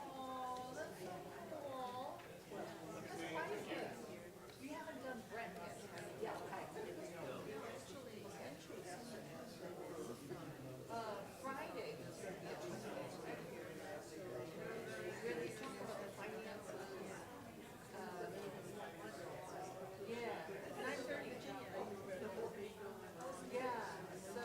Oh, that's so cool. Because Friday, we haven't done Brent yet. Yeah, okay. Friday, when they talk about the finances, yeah, 9:30. Yeah, so,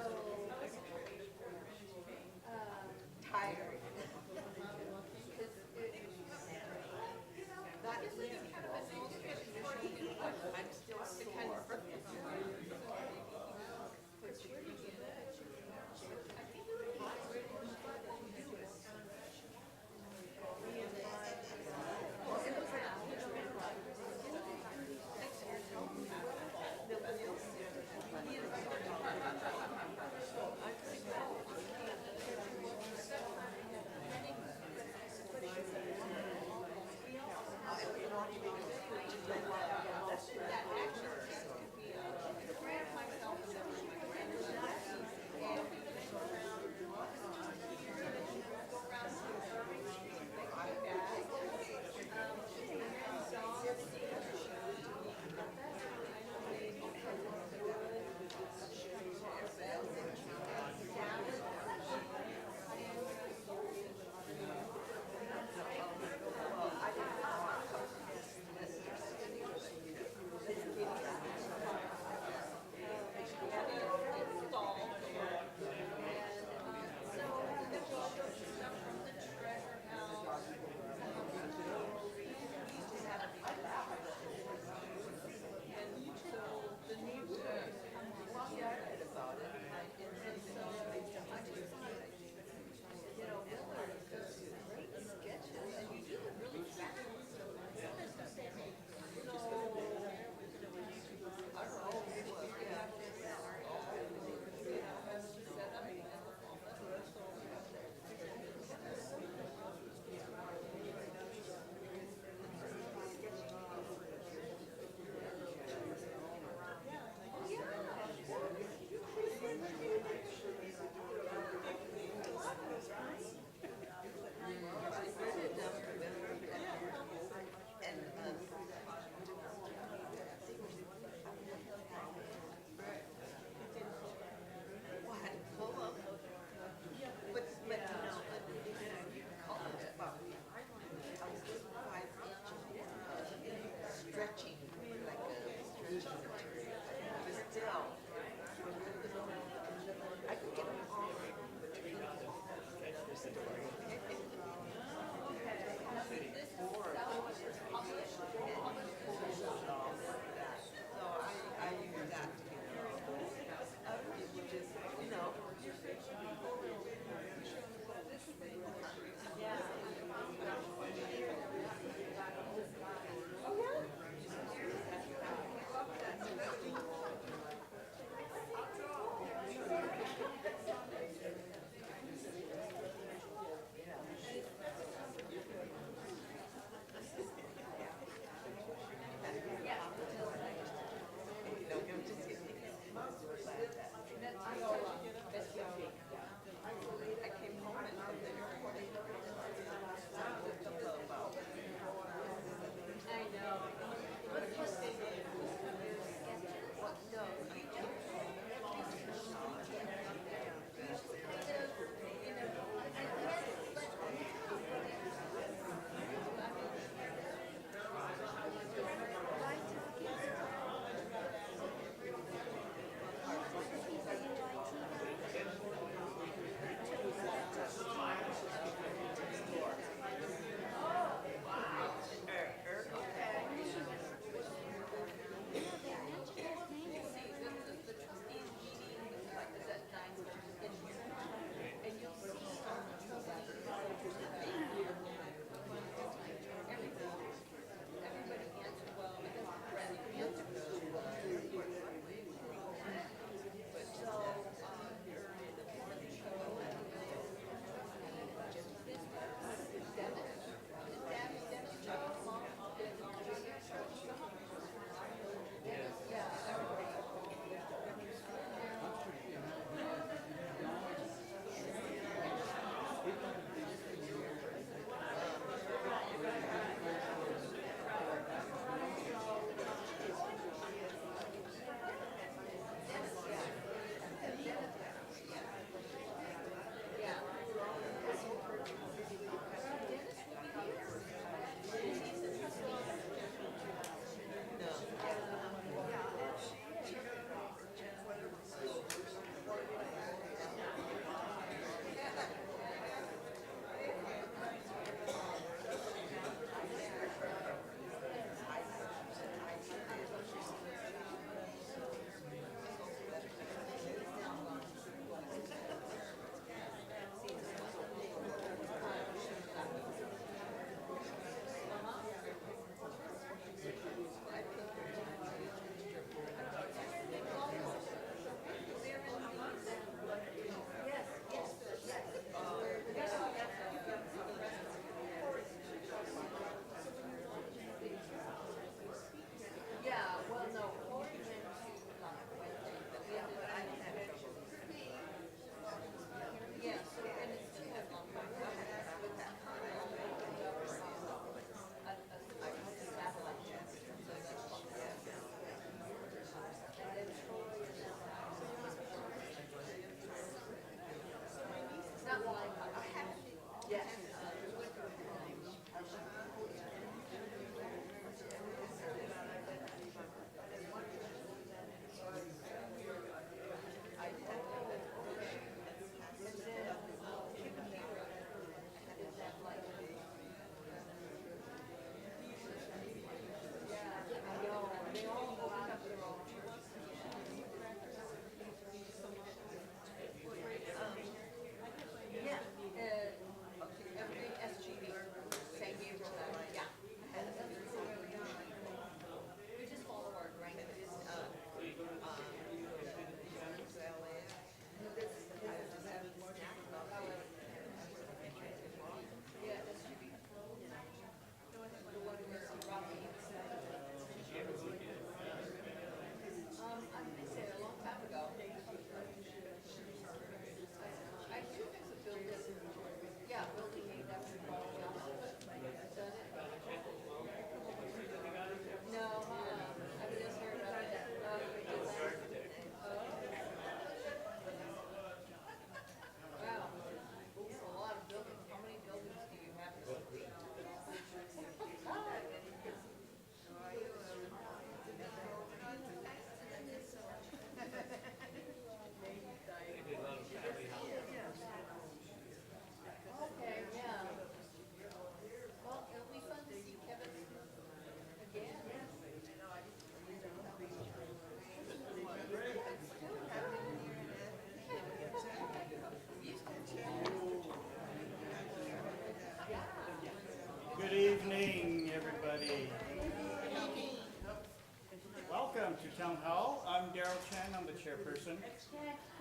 Town Hall. I'm Daryl Chen, I'm the chairperson.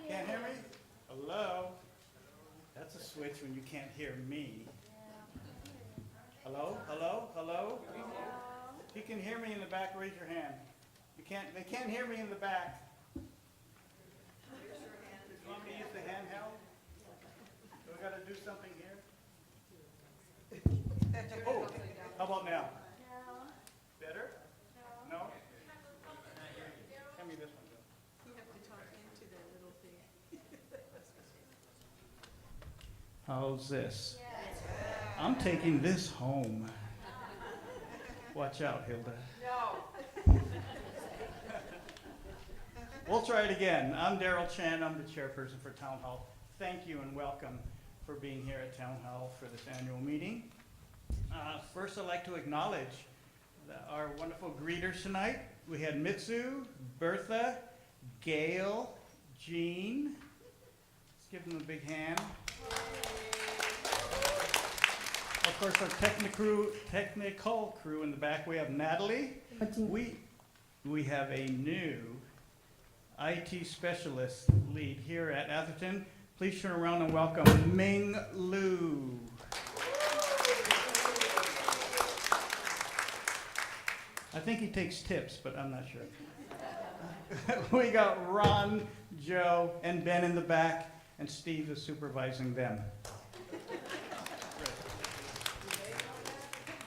Can't hear me? Hello? That's a switch when you can't hear me. Hello, hello, hello? If you can hear me in the back, raise your hand. They can't hear me in the back. Do you want me to use the handheld? Do I gotta do something here? Oh, how about now? Better? No? Hand me this one. You have to talk into that little thing. How's this? I'm taking this home. Watch out, Hilda. No. We'll try it again. I'm Daryl Chan. I'm the chairperson for Town Hall. Thank you and welcome for being here at Town Hall for this annual meeting. First, I'd like to acknowledge our wonderful greeters tonight. We had Mitsu, Bertha, Gail, Jean. Let's give them a big hand. Of course, our technical crew in the back. We have Natalie. We have a new IT specialist lead here at Atherton. Please turn around and welcome Ming Lu. I think he takes tips, but I'm not sure. We got Ron, Joe, and Ben in the back, and Steve is supervising them.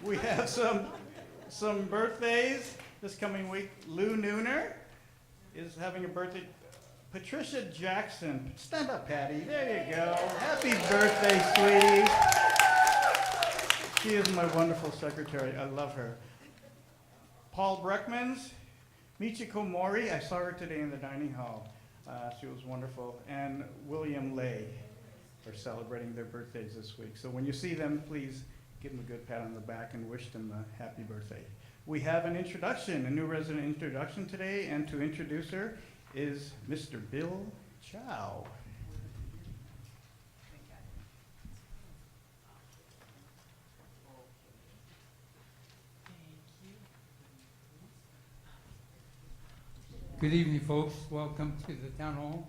We have some birthdays this coming week. Lou Nooner is having a birthday. Patricia Jackson, stand up, Patty. There you go. Happy birthday, sweetie. She is my wonderful secretary. I love her. Paul Breckmans, Michiko Mori. I saw her today in the dining hall. She was wonderful. And William Lay are celebrating their birthdays this week. So when you see them, please give them a good pat on the back and wish them a happy birthday. We have an introduction, a new resident introduction today, and to introduce her is Mr. Bill Chow. Good evening, folks. Welcome to the Town Hall.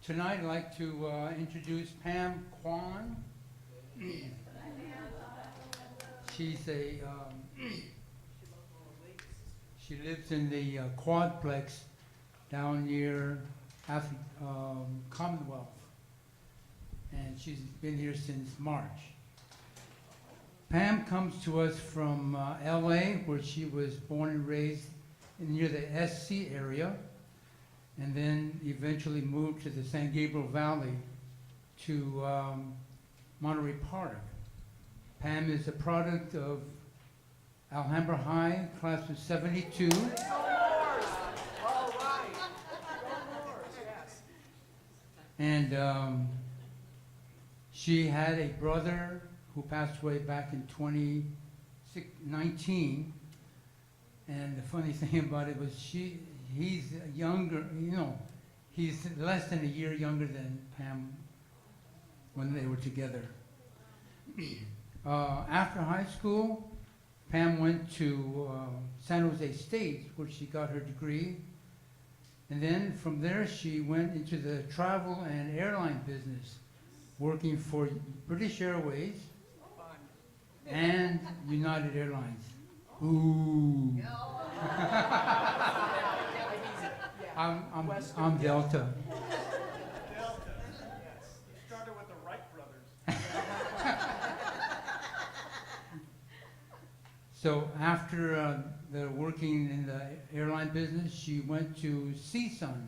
Tonight, I'd like to introduce Pam Kwan. She's a, she lives in the Quadplex down near Commonwealth, and she's been here since March. Pam comes to us from LA, where she was born and raised near the SC area, and then eventually moved to the San Gabriel Valley to Monterey Park. Pam is a product of Alhambra High, class of 72. And she had a brother who passed away back in 2019. And the funny thing about it was he's younger, he's less than a year younger than Pam when they were together. After high school, Pam went to San Jose State, where she got her degree. And then from there, she went into the travel and airline business, working for British Airways and United Airlines. Ooh. I'm Delta. Delta. Yes. You started with the Wright brothers. So after the working in the airline business, she went to CSUN,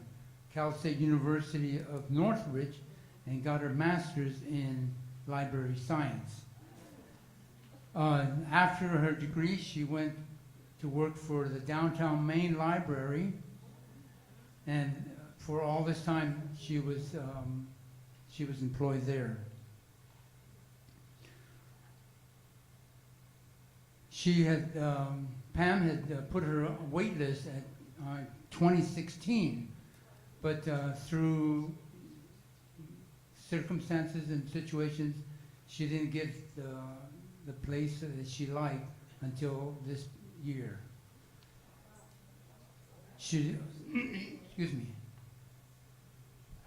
Cal State University of Northridge, and got her master's in library science. After her degree, she went to work for the downtown Main Library, and for all this time she was employed there. She had Pam had put her wait list at 2016, but through circumstances and situations, she didn't get the place that she liked until this year. She, excuse me.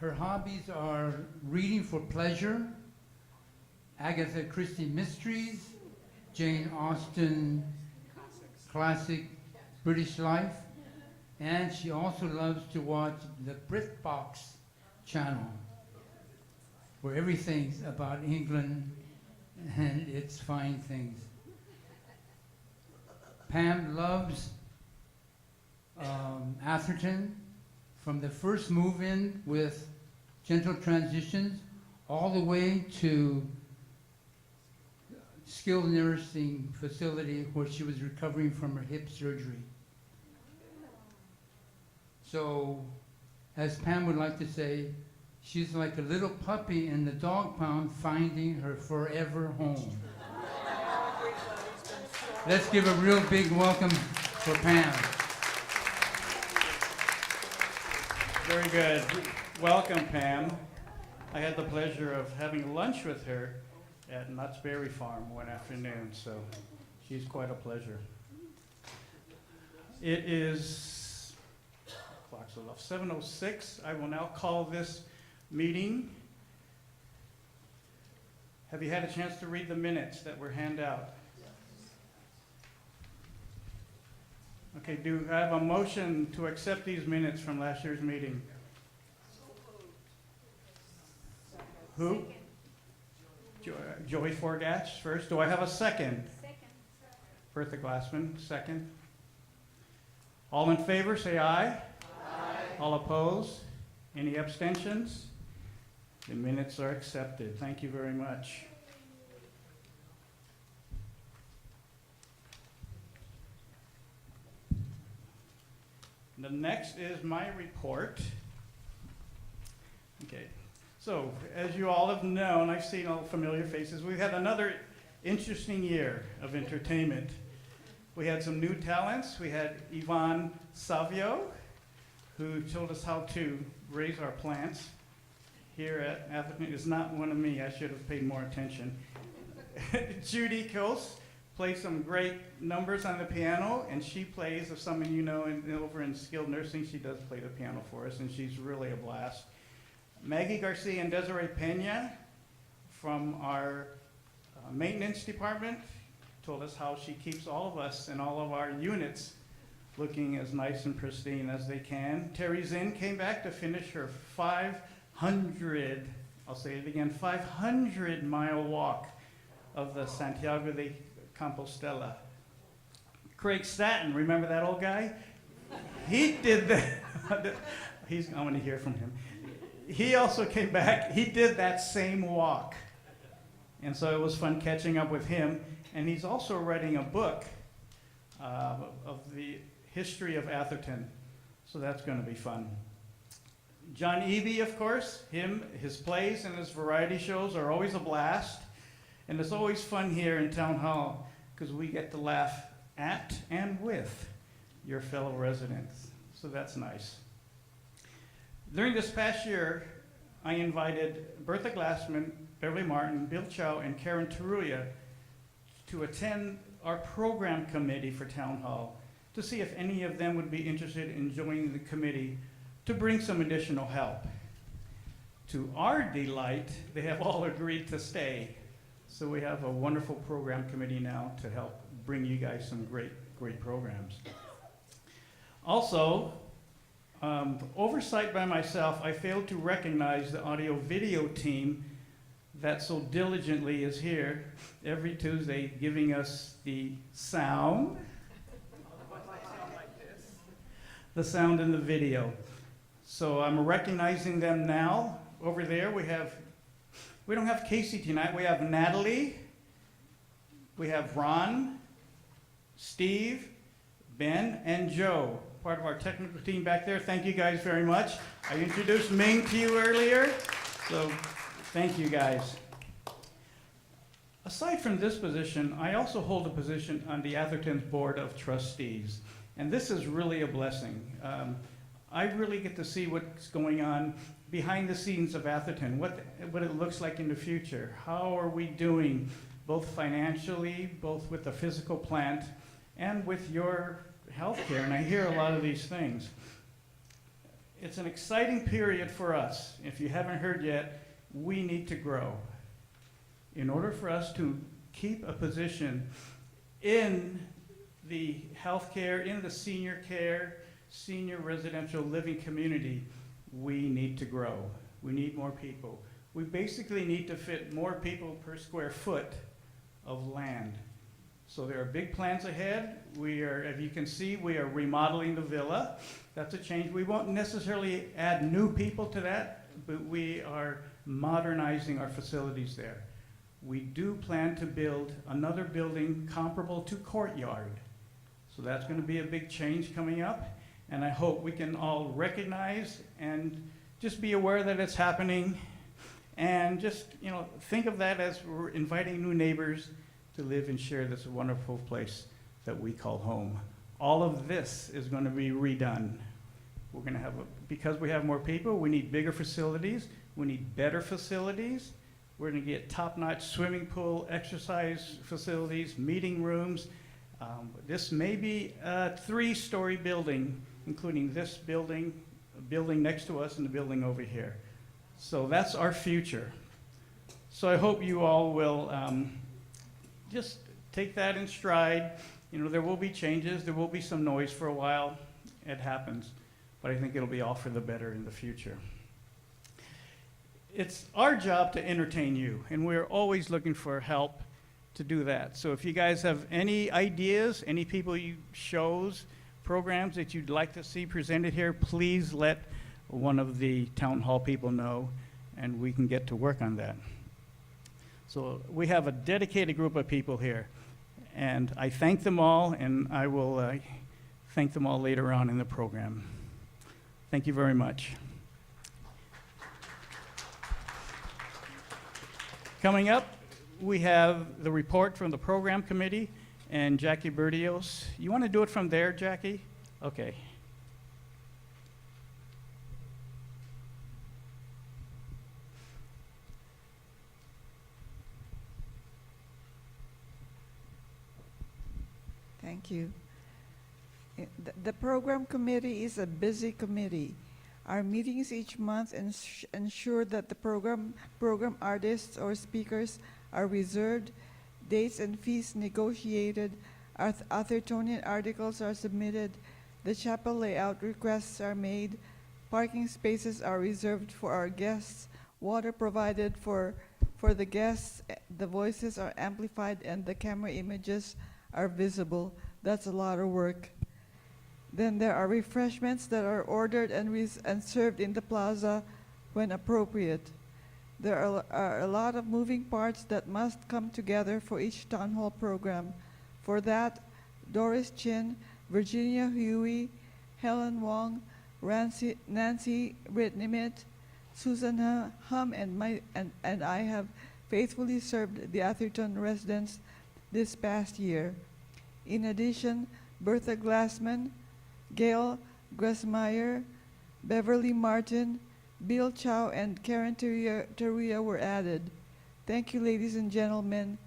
Her hobbies are reading for pleasure, Agatha Christie mysteries, Jane Austen classic British life, and she also loves to watch the BritBox channel, where everything's about England and its fine things. Pam loves Atherton, from the first move-in with gentle transitions all the way to skilled nursing facility where she was recovering from her hip surgery. So, as Pam would like to say, she's like a little puppy in the dog pound finding her forever home. Let's give a real big welcome for Pam. Very good. Welcome, Pam. I had the pleasure of having lunch with her at Knott's Berry Farm one afternoon, so she's quite a pleasure. It is, clock's off, 7:06. I will now call this meeting. Have you had a chance to read the minutes that were handed out? Okay, do I have a motion to accept these minutes from last year's meeting? Who? Joey Forgatch first. Do I have a second? Second. Bertha Glassman, second. All in favor, say aye. Aye. All opposed? Any abstentions? The minutes are accepted. Thank you very much. The next is my report. Okay, so as you all have known, I've seen all familiar faces. We've had another interesting year of entertainment. We had some new talents. We had Yvonne Savio, who told us how to raise our plants here at Atherton. It's not one of me. I should have paid more attention. Judy Kos plays some great numbers on the piano, and she plays, if some of you know, over in skilled nursing, she does play the piano for us, and she's really a blast. Maggie Garcia and Desiree Pena from our maintenance department told us how she keeps all of us and all of our units looking as nice and pristine as they can. Terry Zinn came back to finish her 500, I'll say it again, 500-mile walk of the Santiago de Compostela. Craig Staton, remember that old guy? He did that. I want to hear from him. He also came back. He did that same walk. And so it was fun catching up with him. And he's also writing a book of the history of Atherton. So that's going to be fun. John Eby, of course, his plays and his variety shows are always a blast. And it's always fun here in Town Hall because we get to laugh at and with your fellow residents. So that's nice. During this past year, I invited Bertha Glassman, Beverly Martin, Bill Chow, and Karen Taruya to attend our program committee for Town Hall to see if any of them would be interested in joining the committee to bring some additional help. To our delight, they have all agreed to stay. So we have a wonderful program committee now to help bring you guys some great programs. Also, oversight by myself, I failed to recognize the audio-video team that so diligently is here every Tuesday giving us the sound, the sound and the video. So I'm recognizing them now. Over there we don't have Casey tonight. We have Natalie, we have Ron, Steve, Ben, and Joe, part of our technical team back there. Thank you guys very much. I introduced Ming to you earlier, so thank you guys. Aside from this position, I also hold a position on the Atherton's Board of Trustees, and this is really a blessing. I really get to see what's going on behind the scenes of Atherton, what it looks like in the future. How are we doing, both financially, both with the physical plant, and with your healthcare, and I hear a lot of these things. It's an exciting period for us. If you haven't heard yet, we need to grow. In order for us to keep a position in the healthcare, in the senior care, senior residential living community, we need to grow. We need more people. We basically need to fit more people per square foot of land. So there are big plans ahead. We are, as you can see, we are remodeling the villa. That's a change. We won't necessarily add new people to that, but we are modernizing our facilities there. We do plan to build another building comparable to Courtyard. So that's going to be a big change coming up. And I hope we can all recognize and just be aware that it's happening. And just, think of that as we're inviting new neighbors to live and share this wonderful place that we call home. All of this is going to be redone. We're going to have, because we have more people, we need bigger facilities, we need better facilities. We're going to get top-notch swimming pool, exercise facilities, meeting rooms. This may be a 3-story building, including this building, a building next to us, and the building over here. So that's our future. So I hope you all will just take that in stride. There will be changes, there will be some noise for a while. It happens. But I think it'll be all for the better in the future. It's our job to entertain you, and we're always looking for help to do that. So if you guys have any ideas, any shows, programs that you'd like to see presented here, please let one of the town hall people know, and we can get to work on that. So we have a dedicated group of people here, and I thank them all, and I will thank them all later on in the program. Thank you very much. Coming up, we have the report from the program committee and Jackie Bertios. You want to do it from there, Jackie? Okay. Thank you. The program committee is a busy committee. Our meetings each month ensure that the program artists or speakers are reserved, dates and fees negotiated, Athertonian articles are submitted, the chapel layout requests are made, parking spaces are reserved for our guests, water provided for the guests, the voices are amplified, and the camera images are visible. That's a lot of work. Then there are refreshments that are ordered and served in the plaza when appropriate. There are a lot of moving parts that must come together for each town hall program. For that, Doris Chin, Virginia Huey, Helen Wong, Nancy Ritnimit, Susan Hum, and I have faithfully served the Atherton residents this past year. In addition, Bertha Glassman, Gail Grasmeyer, Beverly Martin, Bill Chow, and Karen Teruya were added. Thank you, ladies and gentlemen.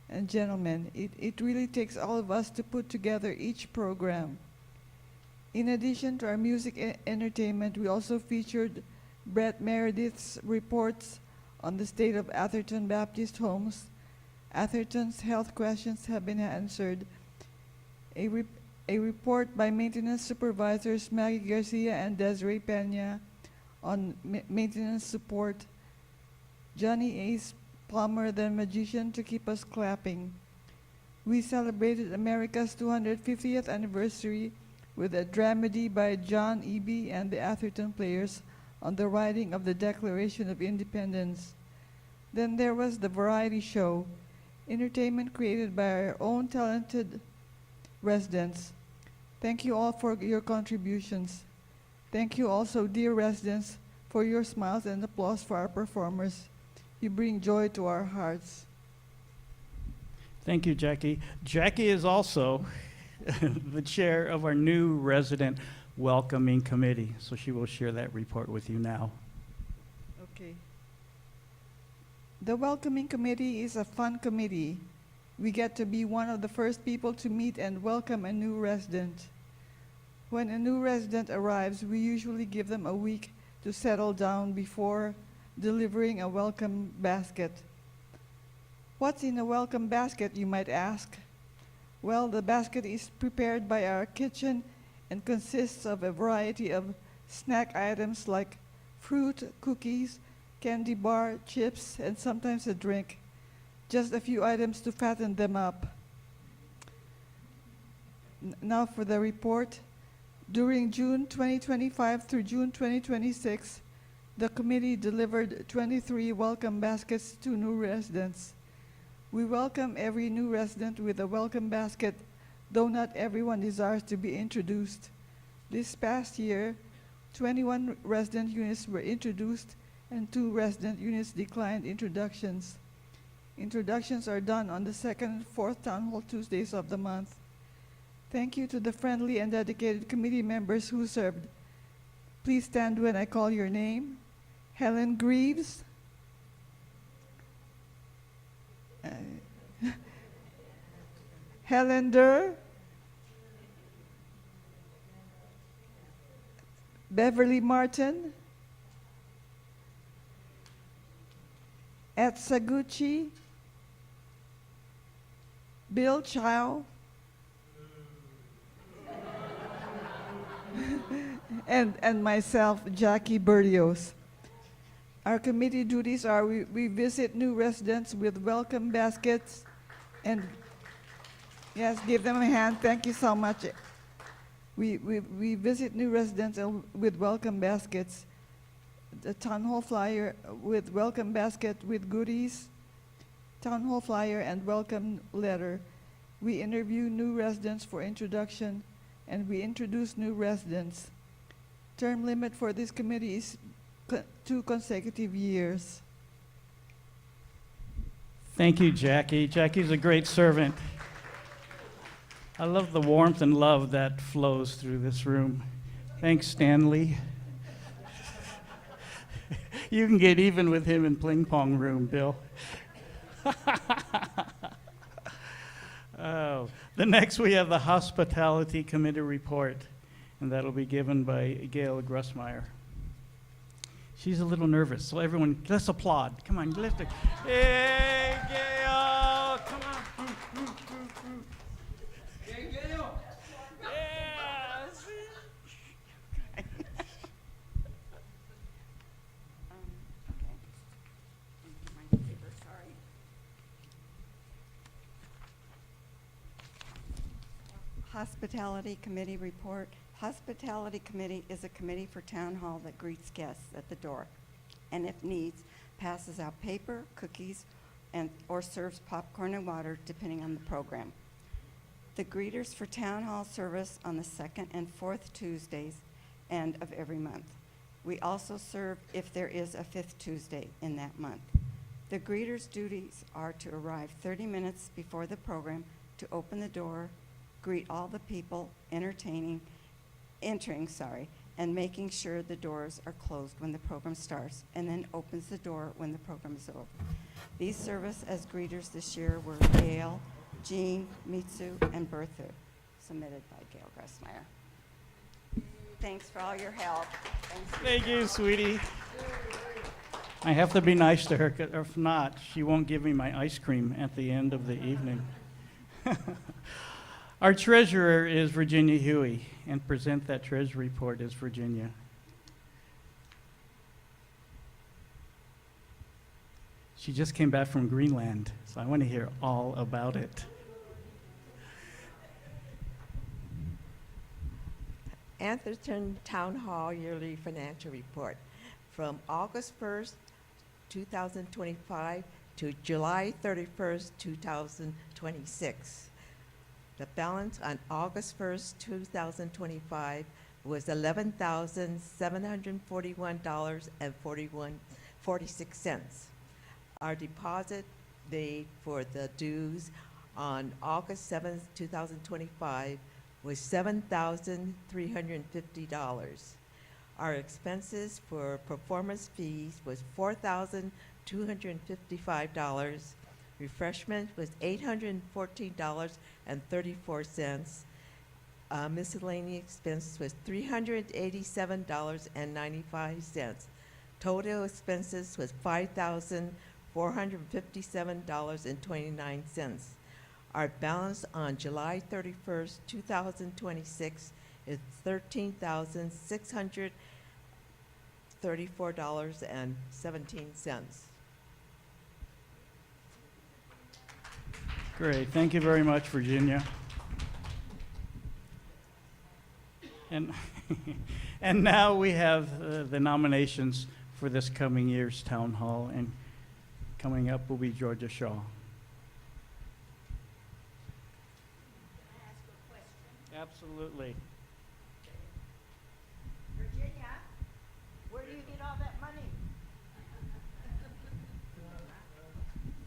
It really takes all of us to put together each program. In addition to our music entertainment, we also featured Brett Meredith's reports on the state of Atherton Baptist homes. Atherton's health questions have been answered. A report by maintenance supervisors Maggie Garcia and Desiree Peña on maintenance support. Johnny Ace Plummer, the magician, to keep us clapping. We celebrated America's 250th anniversary with a dramedy by John Eby and the Atherton Players on the writing of the Declaration of Independence. Then there was the variety show, entertainment created by our own talented residents. Thank you all for your contributions. Thank you also, dear residents, for your smiles and applause for our performers. You bring joy to our hearts. Thank you, Jackie. Jackie is also the chair of our new resident welcoming committee, so she will share that report with you now. Okay. The welcoming committee is a fun committee. we get to be one of the first people to meet and welcome a new resident. When a new resident arrives, we usually give them a week to settle down before delivering a welcome basket. What's in a welcome basket, you might ask? Well, the basket is prepared by our kitchen and consists of a variety of snack items like fruit, cookies, candy bar, chips, and sometimes a drink. Just a few items to fatten them up. Now for the report. During June 2025 through June 2026, the committee delivered 23 welcome baskets to new residents. We welcome every new resident with a welcome basket, though not everyone desires to be introduced. This past year, 21 resident units were introduced and 2 resident units declined introductions. Introductions are done on the second and fourth Town Hall Tuesdays of the month. Thank you to the friendly and dedicated committee members who served. Please stand when I call your name. Helen Greaves. Helen Durr. Beverly Martin. Ed Saguchi. Bill Chow. and myself, Jackie Berrios. Our committee duties are we visit new residents with welcome baskets and, yes, give them a hand. Thank you so much. We visit new residents with welcome baskets. The town hall flyer with welcome basket with goodies, town hall flyer and welcome letter. We interview new residents for introduction and we introduce new residents. Term limit for this committee is 2 consecutive years. Thank you, Jackie. Jackie's a great servant. I love the warmth and love that flows through this room. Thanks, Stanley. You can get even with him in ping pong room, Bill. Oh. The next we have the Hospitality Committee report, and that'll be given by Gail Grussmeyer. She's a little nervous, so everyone, let's applaud. Come on, lift it. Hey, Gail! Come on. Hey, Gail! Yes! Hospitality Committee report. Hospitality Committee is a committee for Town Hall that greets guests at the door and if needs, passes out paper, cookies, or serves popcorn and water depending on the program. The greeters for Town Hall service on the 2nd and 4th Tuesdays and of every month. We also serve if there is a 5th Tuesday in that month. The greeters' duties are to arrive 30 minutes before the program to open the door, greet all the people entering, and making sure the doors are closed when the program starts, and then opens the door when the program is over. These service as greeters this year were Gail, Jean, Mitsu, and Bertha, submitted by Gail Grussmeyer. Thanks for all your help. Thank you, sweetie. I have to be nice to her, 'cause if not, she won't give me my ice cream at the end of the evening. Our treasurer is Virginia Huey, and present that treasury report is Virginia. She just came back from Greenland, so I want to hear all about it. Atherton Town Hall Yearly Financial Report from August 1st, 2025 to July 31st, 2026. The balance on August 1st, 2025 was $11,741.46. Our deposit made for the dues on August 7th, 2025 was $7,350. Our expenses for performance fees was $4,255. Refreshment was $814.34. Miscellaneous expenses was $387.95. Total expenses was $5,457.29. Our balance on July 31st, 2026 is $13,634.17. Great, thank you very much, Virginia. And, and now we have the nominations for this coming year's town hall, and coming up will be Georgia Shaw. Absolutely. Virginia, where do you get all that money?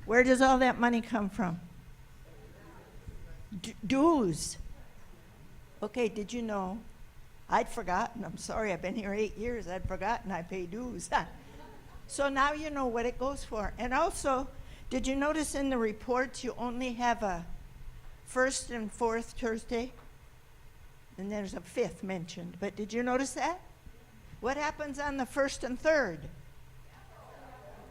Where does all that money come from? Dues. Okay, did you know? I'd forgotten. I'm sorry, I've been here 8 years. I'd forgotten I pay dues. So now you know what it goes for. And also, did you notice in the reports you only have a first and fourth Thursday? And there's a fifth mentioned. But did you notice that? What happens on the first and third?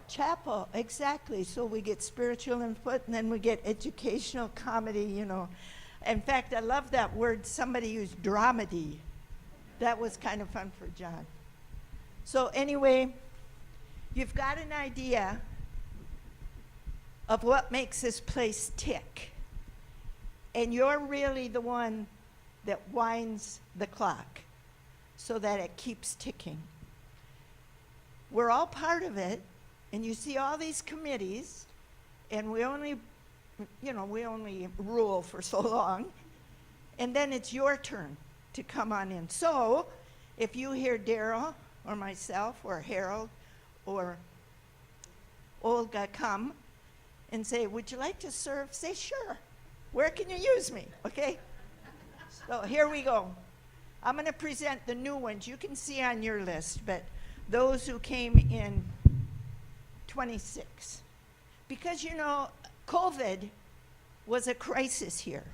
Chapel, exactly. So we get spiritual input, and then we get educational comedy, you know. In fact, I love that word somebody used, dramedy. That was kind of fun for John. So anyway, you've got an idea of what makes this place tick. And you're really the one that winds the clock so that it keeps ticking. We're all part of it, and you see all these committees, and we only rule for so long, and then it's your turn to come on in. So if you hear Daryl or myself or Harold or Olga come and say, would you like to serve? Say, sure. Where can you use me? Okay? So here we go. I'm going to present the new ones. You can see on your list, but those who came in 26. Because, you know, COVID was a crisis here.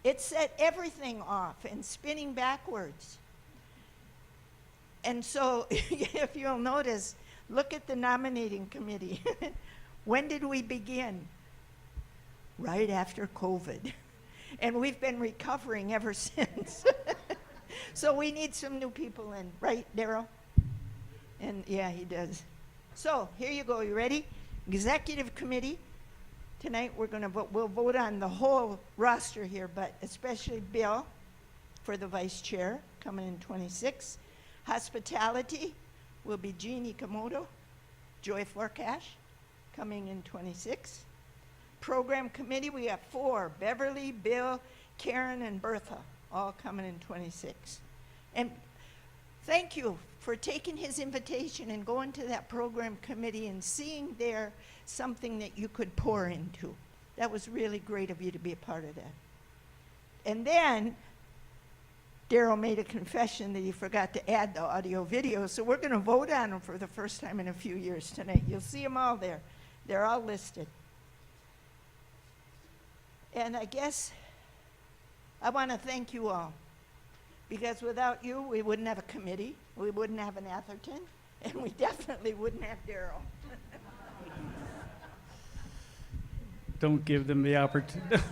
It set everything off and spinning backwards. And so if you'll notice, look at the nominating committee. When did we begin? Right after COVID. And we've been recovering ever since. So we need some new people in, right, Daryl? And yeah, he does. So here you go. You ready? Executive committee. Tonight we'll vote on the whole roster here, but especially Bill for the vice chair, coming in 26. Hospitality will be Jean Ikamoto, Joy Forcash, coming in 26. Program committee, we have 4, Beverly, Bill, Karen, and Bertha, all coming in 26. And thank you for taking his invitation and going to that program committee and seeing there something that you could pour into. That was really great of you to be a part of that. And then Daryl made a confession that he forgot to add the audio video, so we're going to vote on them for the first time in a few years tonight. You'll see them all there. They're all listed. And I guess I want to thank you all, because without you, we wouldn't have a committee, we wouldn't have an Atherton, and we definitely wouldn't have Daryl. Don't give them the opportunity.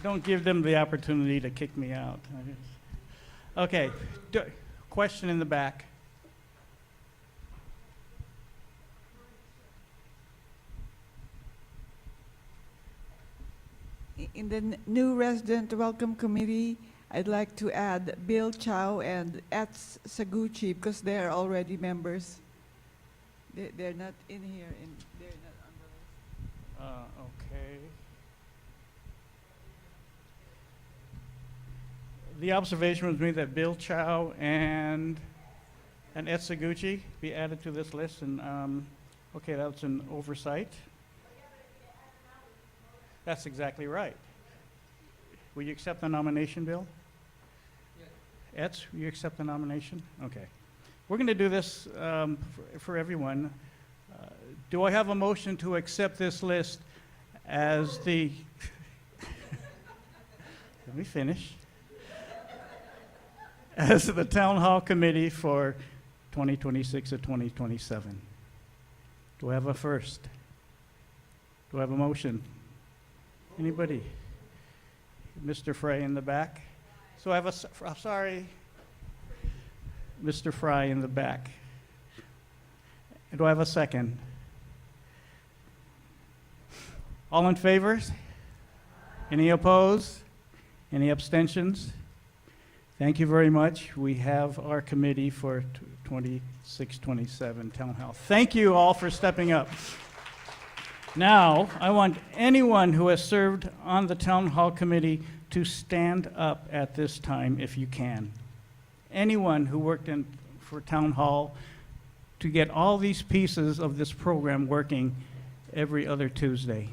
Don't give them the opportunity to kick me out. Okay, question in the back. In the new resident welcome committee, I'd like to add Bill Chow and Ats Saguchi, because they're already members. They're not in here, and they're not on the list. Okay. The observation was made that Bill Chow and Ed Saguchi be added to this list, and okay, that's an oversight. That's exactly right. Will you accept the nomination, Bill? Yes. Ed, will you accept the nomination? Okay. We're going to do this for everyone. Do I have a motion to accept this list as the, let me finish, as the Town Hall Committee for 2026 to 2027? Do I have a first? Do I have a motion? Anybody? Mr. Frey in the back? So I have a, I'm sorry, Mr. Fry in the back. Do I have a second? All in favor? Any opposed? Any abstentions? Thank you very much. We have our committee for 26-27 Town Hall. Thank you all for stepping up. Now, I want anyone who has served on the Town Hall Committee to stand up at this time if you can. Anyone who worked for Town Hall to get all these pieces of this program working every other Tuesday.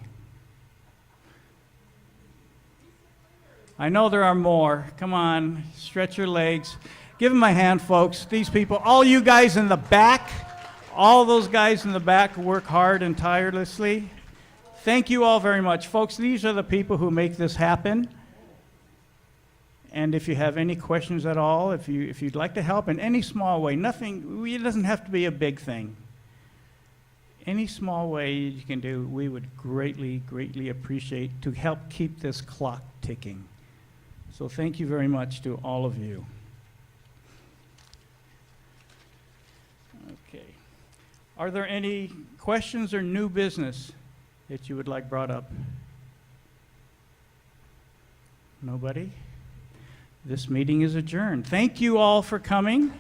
I know there are more. Come on, stretch your legs. Give them a hand, folks. These people, all you guys in the back, all those guys in the back work hard and tirelessly. Thank you all very much. Folks, these are the people who make this happen. And if you have any questions at all, if you'd like to help in any small way, it doesn't have to be a big thing. Any small way you can do, we would greatly, greatly appreciate to help keep this clock ticking. So thank you very much to all of you. Okay. Are there any questions or new business that you would like brought up? Nobody? This meeting is adjourned. Thank you all for coming.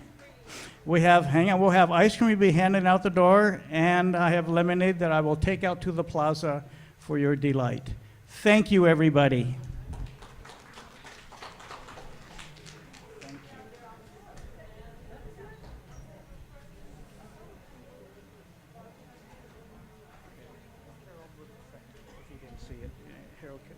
We'll have ice cream be handed out the door, and I have lemonade that I will take out to the plaza for your delight. Thank you, everybody. If you didn't see it, Harold could.